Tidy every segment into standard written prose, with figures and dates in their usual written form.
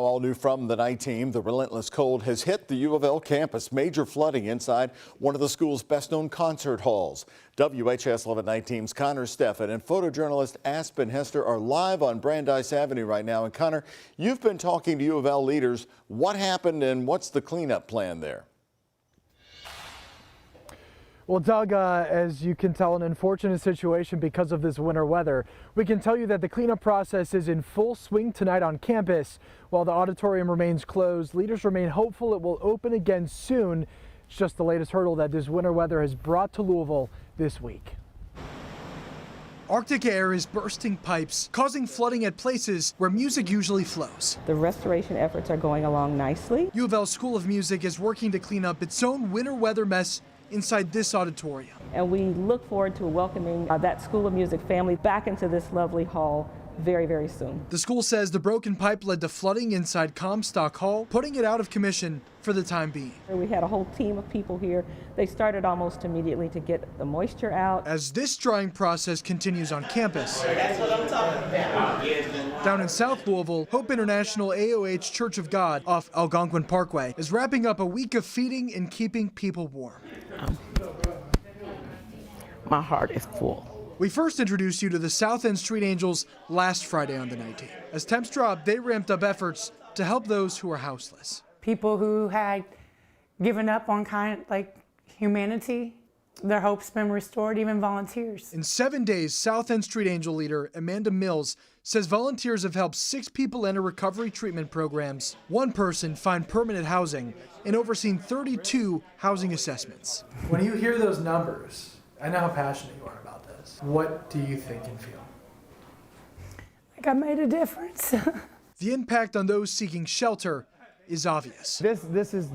All new from the night team, the relentless cold has hit the UofL campus. Major flooding inside one of the school's best-known concert halls. WHAS11 night team's Connor Steffen and photojournalist Aspen Hester are live on Brandeis Avenue right now. And Connor, you've been talking to UofL leaders. What happened and what's the cleanup plan there? Well, Doug, as you can tell, an unfortunate situation because of this winter weather. We can tell you that the cleanup process is in full swing tonight on campus. While the auditorium remains closed, leaders remain hopeful it will open again soon. It's just the latest hurdle that this winter weather has brought to Louisville this week. Arctic air is bursting pipes, causing flooding at places where music usually flows. The restoration efforts are going along nicely. UofL School of Music is working to clean up its own winter weather mess inside this auditorium. And we look forward to welcoming that School of Music family back into this lovely hall very, very soon. The school says the broken pipe led to flooding inside Comstock Hall, putting it out of commission for the time being. We had a whole team of people here. They started almost immediately to get the moisture out. As this drying process continues on campus. That's what I'm talking about. Down in South Louisville, Hope International AOH Church of God off Algonquin Parkway is wrapping up a week of feeding and keeping people warm. My heart is full. We first introduced you to the South End Street Angels last Friday on the night team. As temps dropped, they ramped up efforts to help those who are houseless. People who had given up on humanity, their hope's been restored, even volunteers. In 7 days, South End Street Angel leader Amanda Mills says volunteers have helped 6 people enter recovery treatment programs, 1 person find permanent housing, and overseen 32 housing assessments. When you hear those numbers, I know how passionate you are about this. What do you think and feel? Like I made a difference. The impact on those seeking shelter is obvious. This is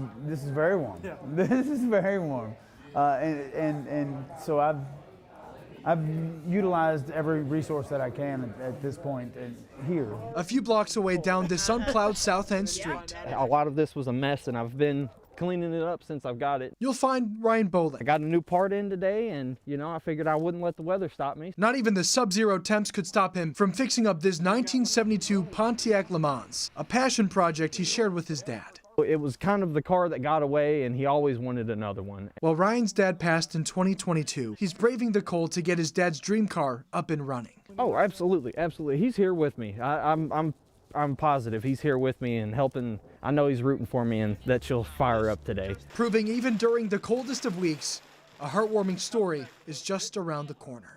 very warm. Yeah. This is very warm, and so I've utilized every resource that I can at this point here. A few blocks away down this unplowed South End Street. A lot of this was a mess, and I've been cleaning it up since I've got it. You'll find Ryan Bowling. I got a new part in today, and I figured I wouldn't let the weather stop me. Not even the sub-zero temps could stop him from fixing up this 1972 Pontiac Le Mans, a passion project he shared with his dad. It was kind of the car that got away, and he always wanted another one. While Ryan's dad passed in 2022, he's braving the cold to get his dad's dream car up and running. Oh, absolutely, absolutely. He's here with me. I'm positive he's here with me and helping. I know he's rooting for me, and that she'll fire up today. Proving even during the coldest of weeks, a heartwarming story is just around the corner.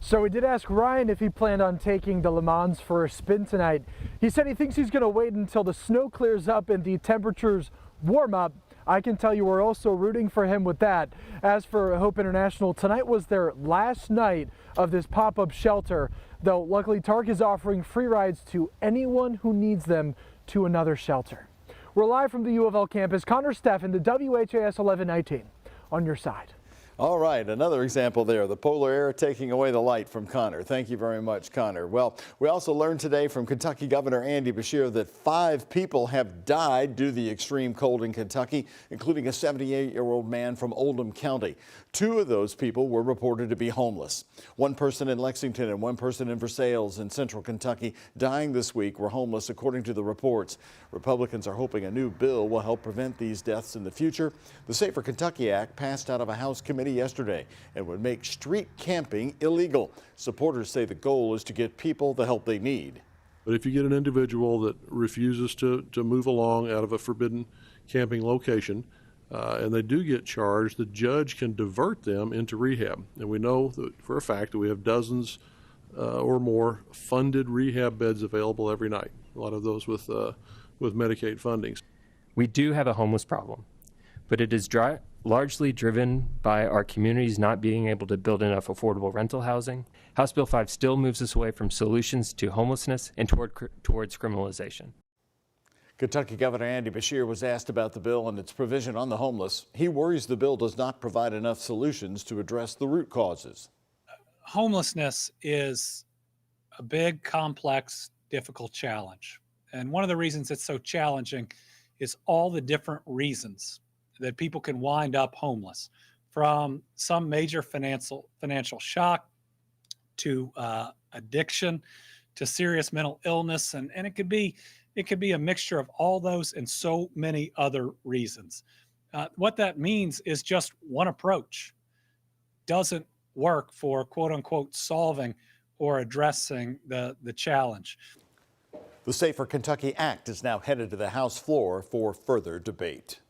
So we did ask Ryan if he planned on taking the Le Mans for a spin tonight. He said he thinks he's going to wait until the snow clears up and the temperatures warm up. I can tell you we're also rooting for him with that. As for Hope International, tonight was their last night of this pop-up shelter, though luckily Tark is offering free rides to anyone who needs them to another shelter. We're live from the UofL campus. Connor Steffen, the WHAS 1119 on your side. All right, another example there, the polar air taking away the light from Connor. Thank you very much, Connor. Well, we also learned today from Kentucky Governor Andy Beshear that 5 people have died due to the extreme cold in Kentucky, including a 78-year-old man from Oldham County. 2 of those people were reported to be homeless. 1 person in Lexington and 1 person in Versailles in central Kentucky dying this week were homeless, according to the reports. Republicans are hoping a new bill will help prevent these deaths in the future. The Safer Kentucky Act passed out of a House committee yesterday and would make street camping illegal. Supporters say the goal is to get people the help they need. But if you get an individual that refuses to move along out of a forbidden camping location, and they do get charged, the judge can divert them into rehab. And we know that for a fact that we have dozens or more funded rehab beds available every night, a lot of those with Medicaid fundings. We do have a homeless problem, but it is largely driven by our communities not being able to build enough affordable rental housing. House Bill 5 still moves us away from solutions to homelessness and towards criminalization. Kentucky Governor Andy Beshear was asked about the bill and its provision on the homeless. He worries the bill does not provide enough solutions to address the root causes. Homelessness is a big, complex, difficult challenge. And one of the reasons it's so challenging is all the different reasons that people can wind up homeless, from some major financial shock to addiction to serious mental illness, and it could be a mixture of all those and so many other reasons. What that means is just one approach doesn't work for quote unquote solving or addressing the challenge. The Safer Kentucky Act is now headed to the House floor for further debate.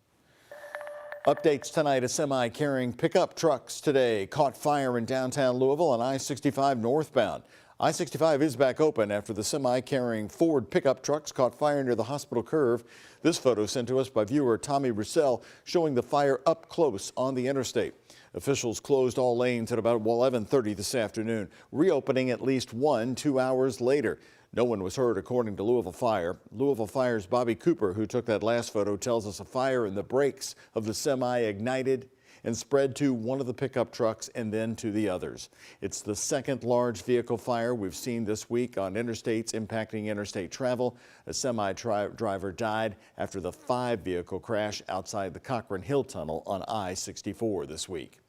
Updates tonight: a semi carrying pickup trucks today caught fire in downtown Louisville on I-65 northbound. I-65 is back open after the semi carrying Ford pickup trucks caught fire near the hospital curve. This photo sent to us by viewer Tommy Russell showing the fire up close on the interstate. Officials closed all lanes at about 11:30 this afternoon, reopening at least 2 hours later. No one was hurt, according to Louisville Fire. Louisville Fire's Bobby Cooper, who took that last photo, tells us a fire in the brakes of the semi ignited and spread to one of the pickup trucks and then to the others. It's the second large vehicle fire we've seen this week on interstates, impacting interstate travel. A semi driver died after the 5-vehicle crash outside the Cochran Hill Tunnel on I-64 this week.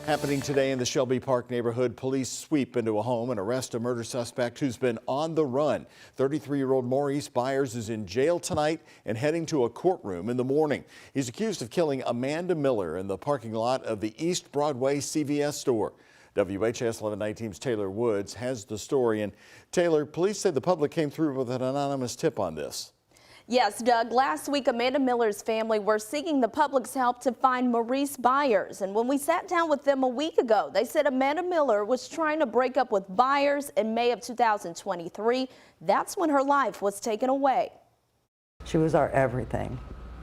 Happening today in the Shelby Park neighborhood, police sweep into a home and arrest a murder suspect who's been on the run. 33-year-old Maurice Byers is in jail tonight and heading to a courtroom in the morning. He's accused of killing Amanda Miller in the parking lot of the East Broadway CVS store. WHAS11 team's Taylor Woods has the story. And Taylor, police say the public came through with an anonymous tip on this. Yes, Doug. Last week, Amanda Miller's family were seeking the public's help to find Maurice Byers. And when we sat down with them a week ago, they said Amanda Miller was trying to break up with Byers in May of 2023. That's when her life was taken away. She was our everything.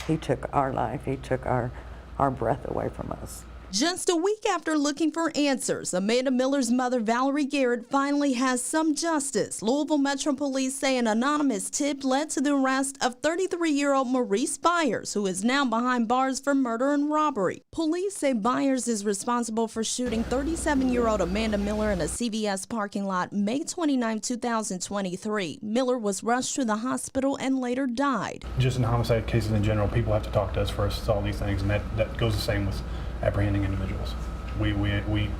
He took our life. He took our breath away from us. Just a week after looking for answers, Amanda Miller's mother, Valerie Garrett, finally has some justice. Louisville Metro Police say an anonymous tip led to the arrest of 33-year-old Maurice Byers, who is now behind bars for murder and robbery. Police say Byers is responsible for shooting 37-year-old Amanda Miller in a CVS parking lot May 29, 2023. Miller was rushed to the hospital and later died. Just in homicide cases in general, people have to talk to us first to solve these things, and that goes the same with apprehending individuals. We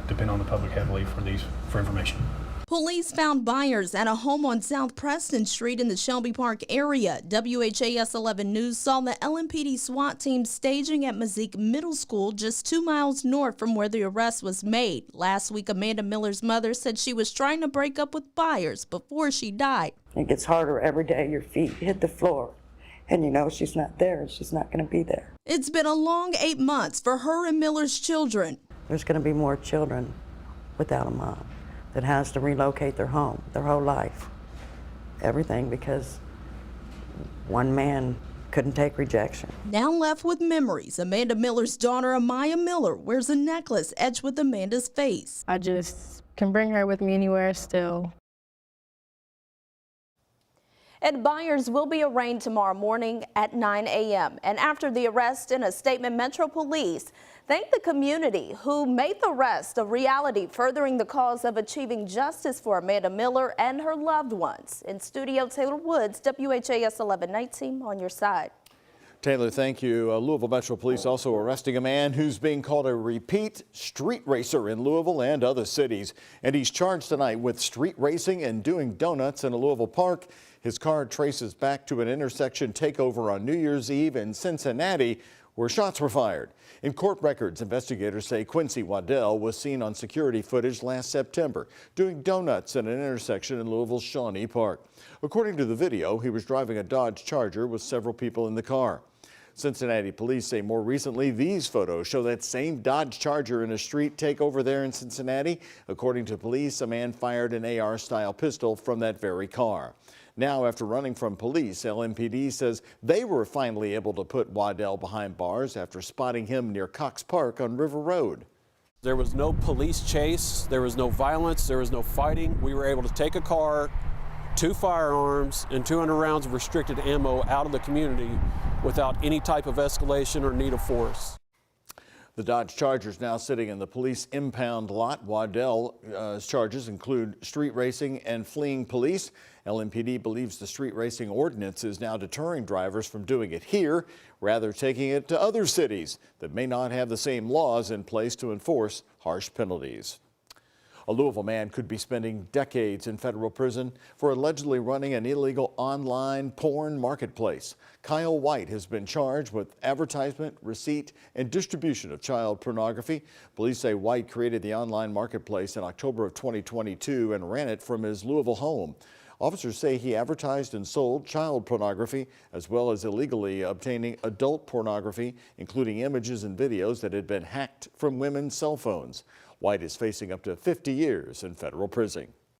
depend on the public heavily for information. Police found Byers at a home on South Preston Street in the Shelby Park area. WHAS11 News saw the LMPD SWAT team staging at Mazik Middle School just 2 miles north from where the arrest was made. Last week, Amanda Miller's mother said she was trying to break up with Byers before she died. It gets harder every day. Your feet hit the floor. And you know she's not there. She's not going to be there. It's been a long 8 months for her and Miller's children. There's going to be more children without a mom that has to relocate their home, their whole life, everything, because one man couldn't take rejection. Now left with memories, Amanda Miller's daughter, Amaya Miller, wears a necklace etched with Amanda's face. I just can bring her with me anywhere still. And Byers will be arraigned tomorrow morning at 9 a.m. And after the arrest, in a statement, Metro Police thanked the community who made the arrest a reality, furthering the cause of achieving justice for Amanda Miller and her loved ones. In studio, Taylor Woods, WHAS 11 Night Team, on your side. Taylor, thank you. Louisville Metro Police also arresting a man who's being called a repeat street racer in Louisville and other cities. And he's charged tonight with street racing and doing donuts in a Louisville park. His car traces back to an intersection takeover on New Year's Eve in Cincinnati, where shots were fired. In court records, investigators say Quincy Waddell was seen on security footage last September doing donuts at an intersection in Louisville's Shawnee Park. According to the video, he was driving a Dodge Charger with several people in the car. Cincinnati police say more recently these photos show that same Dodge Charger in a street takeover there in Cincinnati. According to police, a man fired an AR-style pistol from that very car. Now, after running from police, LMPD says they were finally able to put Waddell behind bars after spotting him near Cox Park on River Road. There was no police chase, there was no violence, there was no fighting. We were able to take a car, 2 firearms, and 200 rounds of restricted ammo out of the community without any type of escalation or need of force. The Dodge Charger is now sitting in the police impound lot. Waddell's charges include street racing and fleeing police. LMPD believes the street racing ordinance is now deterring drivers from doing it here, rather taking it to other cities that may not have the same laws in place to enforce harsh penalties. A Louisville man could be spending decades in federal prison for allegedly running an illegal online porn marketplace. Kyle White has been charged with advertisement, receipt, and distribution of child pornography. Police say White created the online marketplace in October of 2022 and ran it from his Louisville home. Officers say he advertised and sold child pornography as well as illegally obtaining adult pornography, including images and videos that had been hacked from women's cell phones. White is facing up to 50 years in federal prison.